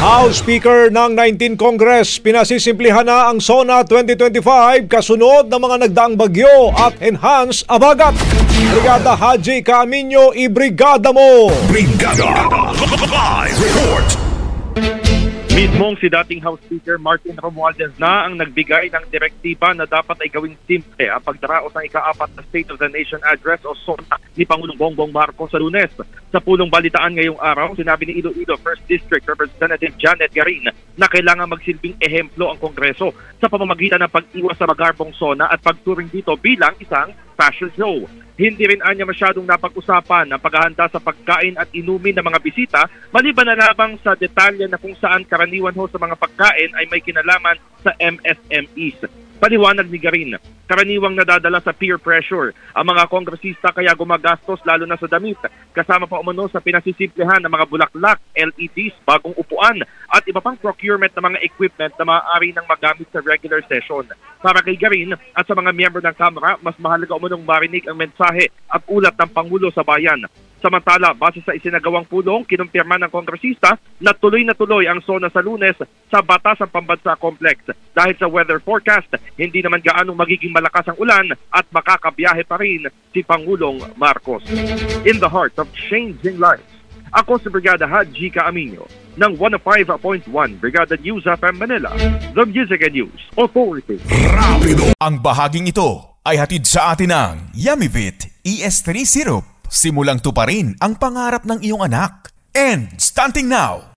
House Speaker ng 19 Congress, pinasisimplihan na ang SONA 2025 kasunod ng mga nagdaang bagyo at enhance abagat. Brigada Haji Caaminio, ibrigada mo! Brigada Live Report! Mismong si dating House Speaker Martin Romualdez na ang nagbigay ng direktiba na dapat ay gawing simple ang pagdaraos ng ika-4 na State of the Nation Address o SONA ni Pangulong Bongbong Marcos sa Lunes. Sa pulong balitaan ngayong araw, sinabi ni Iloilo 1st District Representative Janet Garin na kailangan magsilbing ehemplo ang Kongreso sa pamamagitan ng pag-iwas sa magarbong SONA at pagturing dito bilang isang fashion show. Hindi rin anya masyadong napag-usapan ang paghahanda sa pagkain at inumin ng mga bisita, maliban na lamang sa detalye na kung saan karaniwan ho sa mga pagkain ay may kinalaman sa MSMEs. Paliwanag ni Garin, karaniwang nadadala sa peer pressure ang mga kongresista kaya gumagastos lalo na sa damit, kasama pa umano sa pinasisimplihan ng mga bulaklak, LEDs, bagong upuan at iba pang procurement ng mga equipment na maaari nang magamit sa regular session. Para kay Garin at sa mga miyembro ng Kamara, mas mahalaga umanong marinig ang mensahe at ulat ng Pangulo sa bayan. Samantala, base sa isinagawang pulong, kinumpirma ng kongresista na tuloy ang SONA sa Lunes sa Batasang Pambansa Complex. Dahil sa weather forecast, hindi naman gaano magiging malakas ang ulan at makakabiyahe pa rin si Pangulong Marcos. In the heart of changing lives, ako si Brigada Haji Caaminio ng 105.1 Brigada News FM Manila, the Music and News Authority. Rapido! Ang bahaging ito ay hatid sa atin ng Yummy-Vit ES3 Syrup. Simulang tuparin ang pangarap ng iyong anak. And starting now,